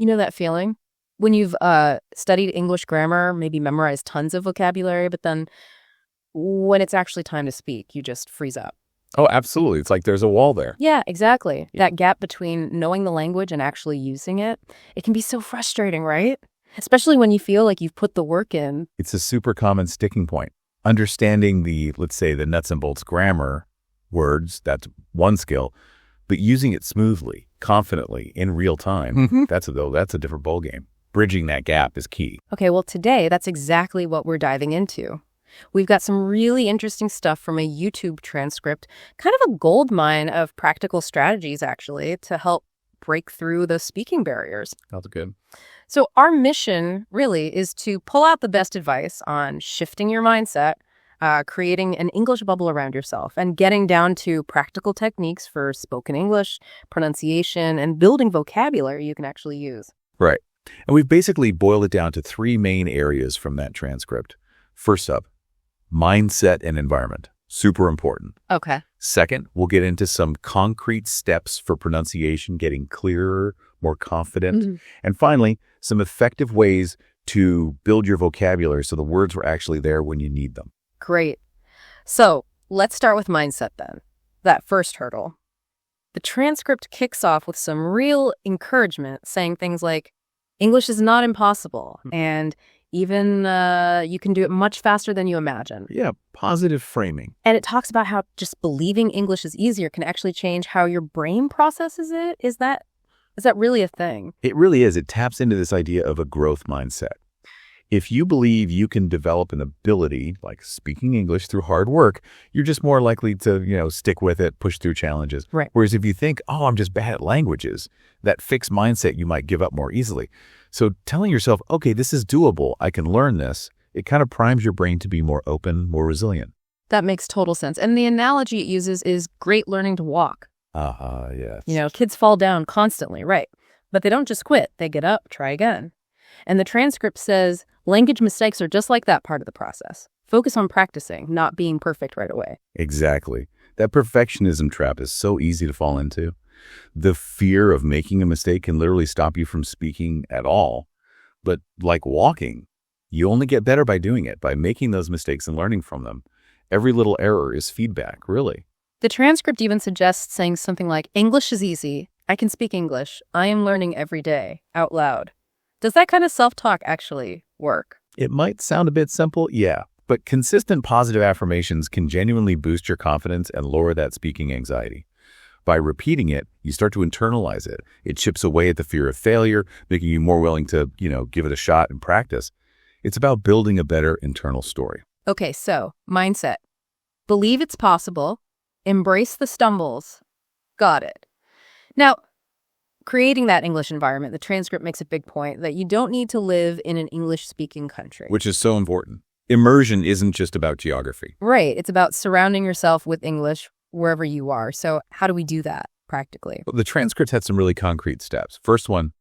You know that feeling? When you've studied English grammar, maybe memorized tons of vocabulary, but then when it's actually time to speak, you just freeze up. Oh, absolutely. It's like there's a wall there. Yeah, exactly. That gap between knowing the language and actually using it, it can be so frustrating, right? Especially when you feel like you've put the work in. It's a super common sticking point. Understanding the, let's say, the nuts and bolts grammar words, that's one skill, but using it smoothly, confidently, in real time, that's a different ballgame. Bridging that gap is key. Okay, well, today, that's exactly what we're diving into. We've got some really interesting stuff from a YouTube transcript, kind of a goldmine of practical strategies, actually, to help break through the speaking barriers. That's good. So our mission, really, is to pull out the best advice on shifting your mindset, creating an English bubble around yourself, and getting down to practical techniques for spoken English, pronunciation, and building vocabulary you can actually use. Right. And we've basically boiled it down to 3 main areas from that transcript. First up, mindset and environment. Super important. Okay. Second, we'll get into some concrete steps for pronunciation, getting clearer, more confident. And finally, some effective ways to build your vocabulary so the words were actually there when you need them. Great. So let's start with mindset then, that first hurdle. The transcript kicks off with some real encouragement, saying things like, English is not impossible, and even you can do it much faster than you imagine. Yeah, positive framing. And it talks about how just believing English is easier can actually change how your brain processes it. Is that really a thing? It really is. It taps into this idea of a growth mindset. If you believe you can develop an ability, like speaking English through hard work, you're just more likely to, stick with it, push through challenges. Right. Whereas if you think, oh, I'm just bad at languages, that fixed mindset, you might give up more easily. So telling yourself, okay, this is doable, I can learn this, it kind of primes your brain to be more open, more resilient. That makes total sense. And the analogy it uses is great learning to walk. Yes. Kids fall down constantly, right? But they don't just quit. They get up, try again. And the transcript says language mistakes are just like that part of the process. Focus on practicing, not being perfect right away. Exactly. That perfectionism trap is so easy to fall into. The fear of making a mistake can literally stop you from speaking at all. But like walking, you only get better by doing it, by making those mistakes and learning from them. Every little error is feedback, really. The transcript even suggests saying something like, English is easy. I can speak English. I am learning every day, out loud. Does that kind of self-talk actually work? It might sound a bit simple, yeah. But consistent positive affirmations can genuinely boost your confidence and lower that speaking anxiety. By repeating it, you start to internalize it. It chips away at the fear of failure, making you more willing to, give it a shot and practice. It's about building a better internal story. Okay, so mindset. Believe it's possible. Embrace the stumbles. Got it. Now, creating that English environment, the transcript makes a big point that you don't need to live in an English-speaking country. Which is so important. Immersion isn't just about geography. Right. It's about surrounding yourself with English wherever you are. So how do we do that practically? The transcript had some really concrete steps. First one,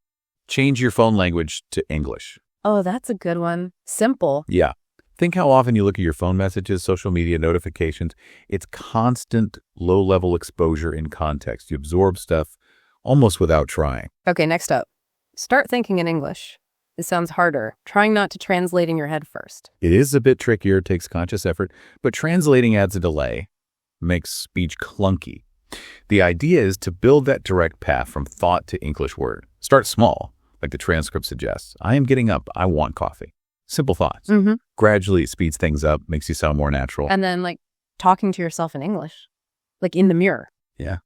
change your phone language to English. Oh, that's a good one. Simple. Yeah. Think how often you look at your phone messages, social media notifications. It's constant low-level exposure in context. You absorb stuff almost without trying. Okay, next up. Start thinking in English. It sounds harder. Trying not to translate in your head first. It is a bit trickier, takes conscious effort, but translating adds a delay, makes speech clunky. The idea is to build that direct path from thought to English word. Start small, like the transcript suggests. I am getting up. I want coffee. Simple thoughts. Gradually, it speeds things up, makes you sound more natural. And then, talking to yourself in English, in the mirror. Yeah.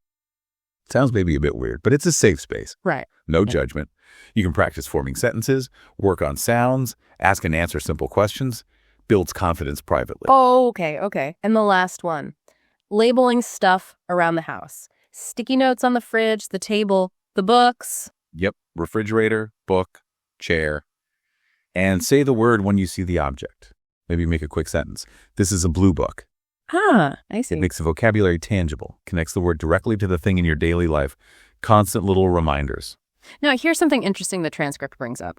Sounds maybe a bit weird, but it's a safe space. Right. No judgment. You can practice forming sentences, work on sounds, ask and answer simple questions, builds confidence privately. Oh, okay. And the last one, labeling stuff around the house. Sticky notes on the fridge, the table, the books. Yep. Refrigerator, book, chair. And say the word when you see the object. Maybe make a quick sentence. This is a blue book. I see. It makes the vocabulary tangible, connects the word directly to the thing in your daily life. Constant little reminders. Now, here's something interesting the transcript brings up.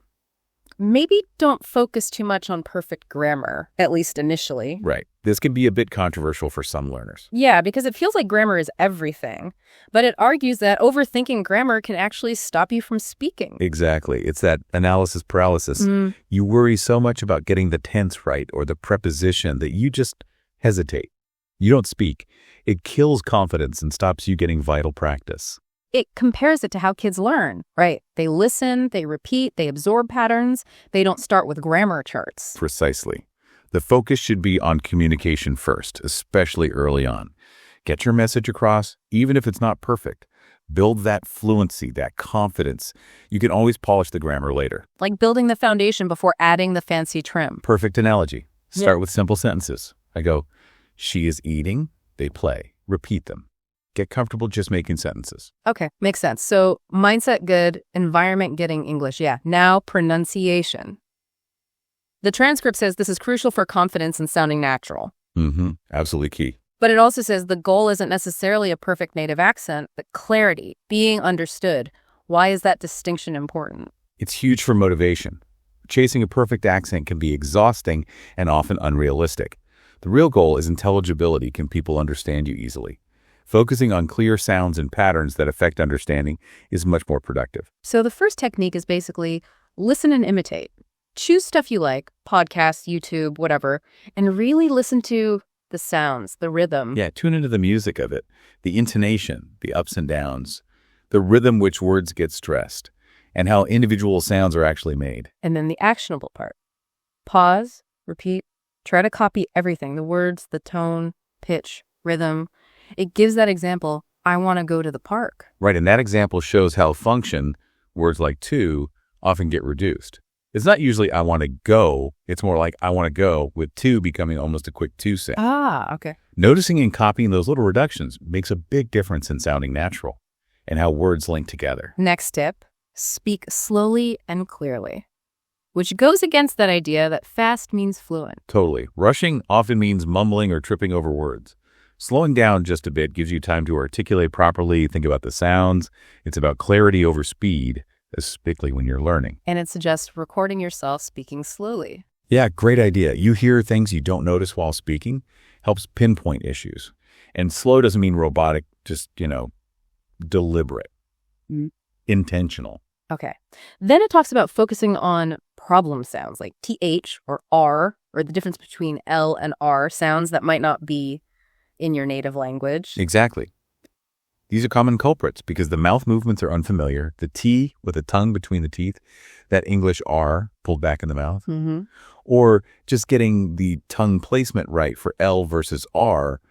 Maybe don't focus too much on perfect grammar, at least initially. Right. This can be a bit controversial for some learners. Yeah, because it feels like grammar is everything. But it argues that overthinking grammar can actually stop you from speaking. Exactly. It's that analysis paralysis. You worry so much about getting the tense right or the preposition that you just hesitate. You don't speak. It kills confidence and stops you getting vital practice. It compares it to how kids learn, right? They listen, they repeat, they absorb patterns. They don't start with grammar charts. Precisely. The focus should be on communication first, especially early on. Get your message across, even if it's not perfect. Build that fluency, that confidence. You can always polish the grammar later. Like building the foundation before adding the fancy trim. Perfect analogy. Start with simple sentences. I go, she is eating, they play. Repeat them. Get comfortable just making sentences. Okay, makes sense. So mindset good, environment getting English. Yeah, now pronunciation. The transcript says this is crucial for confidence and sounding natural. Absolutely key. But it also says the goal isn't necessarily a perfect native accent, but clarity, being understood. Why is that distinction important? It's huge for motivation. Chasing a perfect accent can be exhausting and often unrealistic. The real goal is intelligibility. Can people understand you easily? Focusing on clear sounds and patterns that affect understanding is much more productive. So the first technique is basically listen and imitate. Choose stuff you like, podcasts, YouTube, whatever, and really listen to the sounds, the rhythm. Yeah, tune into the music of it, the intonation, the ups and downs, the rhythm which words get stressed, and how individual sounds are actually made. And then the actionable part. Pause, repeat, try to copy everything, the words, the tone, pitch, rhythm. It gives that example, I want to go to the park. Right, and that example shows how function, words like to, often get reduced. It's not usually I want to go, it's more like I want to go, with to becoming almost a quick to sound. Ah, okay. Noticing and copying those little reductions makes a big difference in sounding natural and how words link together. Next tip, speak slowly and clearly, which goes against that idea that fast means fluent. Totally. Rushing often means mumbling or tripping over words. Slowing down just a bit gives you time to articulate properly, think about the sounds. It's about clarity over speed, especially when you're learning. And it suggests recording yourself speaking slowly. Yeah, great idea. You hear things you don't notice while speaking, helps pinpoint issues. And slow doesn't mean robotic, just, deliberate, intentional. Okay. Then it talks about focusing on problem sounds like TH or R, or the difference between L and R, sounds that might not be in your native language. Exactly. These are common culprits because the mouth movements are unfamiliar. The T with the tongue between the teeth, that English R pulled back in the mouth, or just getting the tongue placement right for L versus R,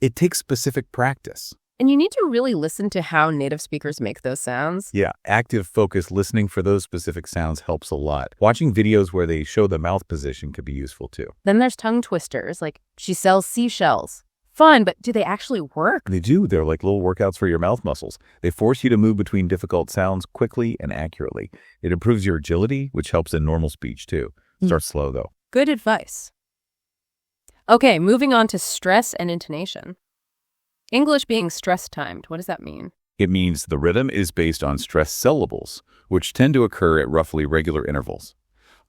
it takes specific practice. And you need to really listen to how native speakers make those sounds. Yeah, active focused listening for those specific sounds helps a lot. Watching videos where they show the mouth position could be useful too. Then there's tongue twisters, like she sells seashells. Fun, but do they actually work? They do. They're like little workouts for your mouth muscles. They force you to move between difficult sounds quickly and accurately. It improves your agility, which helps in normal speech too. Start slow though. Good advice. Okay, moving on to stress and intonation. English being stress-timed, what does that mean? It means the rhythm is based on stressed syllables, which tend to occur at roughly regular intervals.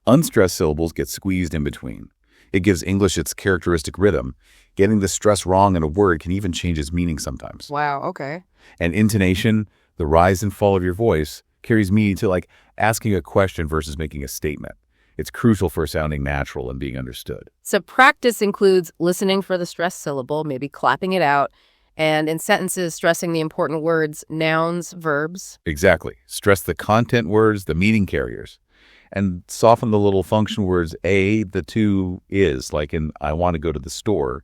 Unstressed syllables get squeezed in between. It gives English its characteristic rhythm. Getting the stress wrong in a word can even change its meaning sometimes. Wow, okay. And intonation, the rise and fall of your voice, carries meaning to like asking a question versus making a statement. It's crucial for sounding natural and being understood. So practice includes listening for the stressed syllable, maybe clapping it out, and in sentences, stressing the important words, nouns, verbs. Exactly. Stress the content words, the meaning carriers. And soften the little function words the to, is, like in I want to go to the store.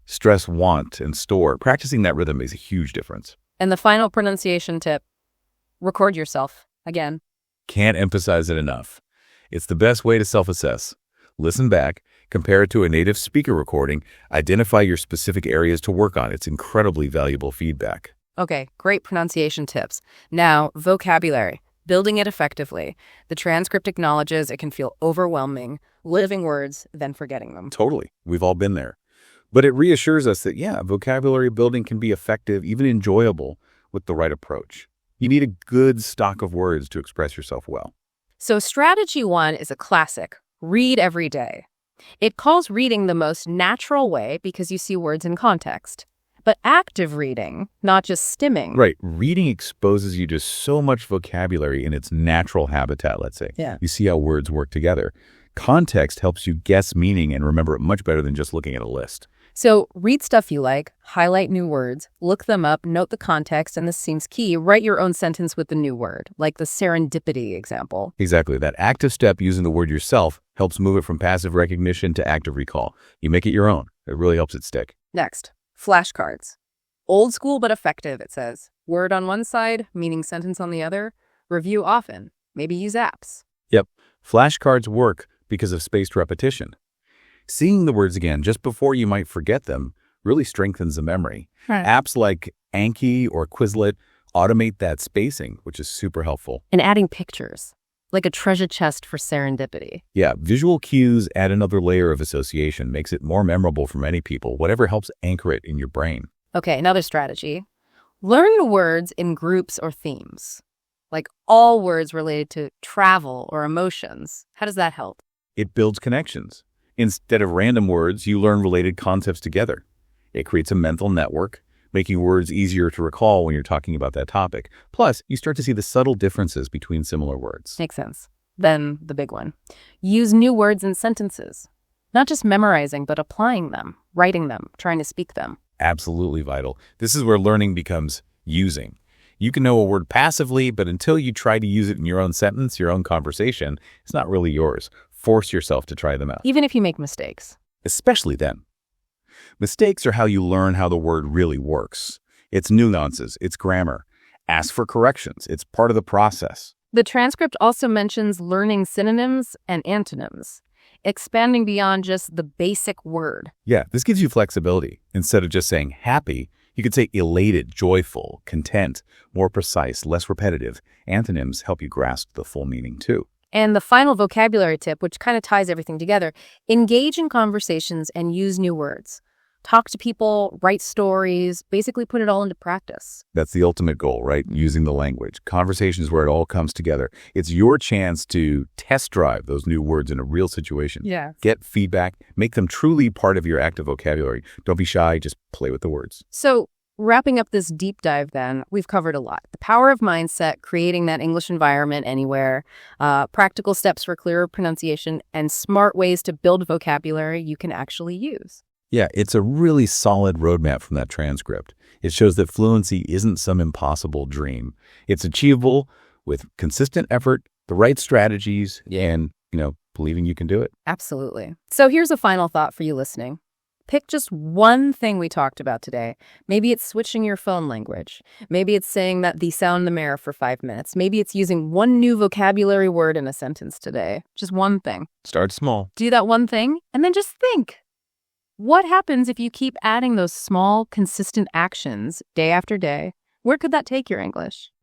Stress want and store. Practicing that rhythm makes a huge difference. And the final pronunciation tip, record yourself again. Can't emphasize it enough. It's the best way to self-assess. Listen back, compare it to a native speaker recording, identify your specific areas to work on. It's incredibly valuable feedback. Okay, great pronunciation tips. Now, vocabulary. Building it effectively. The transcript acknowledges it can feel overwhelming, living words, then forgetting them. Totally. We've all been there. But it reassures us that, vocabulary building can be effective, even enjoyable, with the right approach. You need a good stock of words to express yourself well. So strategy 1 is a classic. Read every day. It calls reading the most natural way because you see words in context. But active reading, not just stimming. Right. Reading exposes you to so much vocabulary in its natural habitat, let's say. Yeah. You see how words work together. Context helps you guess meaning and remember it much better than just looking at a list. So read stuff you like, highlight new words, look them up, note the context, and this seems key. Write your own sentence with the new word, like the serendipity example. Exactly. That active step using the word yourself helps move it from passive recognition to active recall. You make it your own. It really helps it stick. Next, flashcards. Old school but effective, it says. Word on one side, meaning sentence on the other. Review often. Maybe use apps. Yep. Flashcards work because of spaced repetition. Seeing the words again just before you might forget them really strengthens the memory. Right. Apps like Anki or Quizlet automate that spacing, which is super helpful. And adding pictures, like a treasure chest for serendipity. Yeah, visual cues add another layer of association, makes it more memorable for many people, whatever helps anchor it in your brain. Okay, another strategy. Learn the words in groups or themes, like all words related to travel or emotions. How does that help? It builds connections. Instead of random words, you learn related concepts together. It creates a mental network, making words easier to recall when you're talking about that topic. Plus, you start to see the subtle differences between similar words. Makes sense. Then the big one. Use new words in sentences. Not just memorizing, but applying them, writing them, trying to speak them. Absolutely vital. This is where learning becomes using. You can know a word passively, but until you try to use it in your own sentence, your own conversation, it's not really yours. Force yourself to try them out. Even if you make mistakes. Especially then. Mistakes are how you learn how the word really works. It's nuances, it's grammar. Ask for corrections. It's part of the process. The transcript also mentions learning synonyms and antonyms, expanding beyond just the basic word. Yeah, this gives you flexibility. Instead of just saying happy, you could say elated, joyful, content, more precise, less repetitive. Antonyms help you grasp the full meaning too. And the final vocabulary tip, which kind of ties everything together, engage in conversations and use new words. Talk to people, write stories, basically put it all into practice. That's the ultimate goal, right? Using the language. Conversations where it all comes together. It's your chance to test drive those new words in a real situation. Yeah. Get feedback. Make them truly part of your active vocabulary. Don't be shy. Just play with the words. So, wrapping up this deep dive then, we've covered a lot. The power of mindset, creating that English environment anywhere, practical steps for clearer pronunciation, and smart ways to build vocabulary you can actually use. Yeah, it's a really solid roadmap from that transcript. It shows that fluency isn't some impossible dream. It's achievable with consistent effort, the right strategies, and, believing you can do it. Absolutely. So here's a final thought for you listening. Pick just one thing we talked about today. Maybe it's switching your phone language. Maybe it's saying the sound in the mirror for 5 minutes. Maybe it's using one new vocabulary word in a sentence today. Just one thing. Start small. Do that one thing and then just think. What happens if you keep adding those small, consistent actions day after day? Where could that take your English?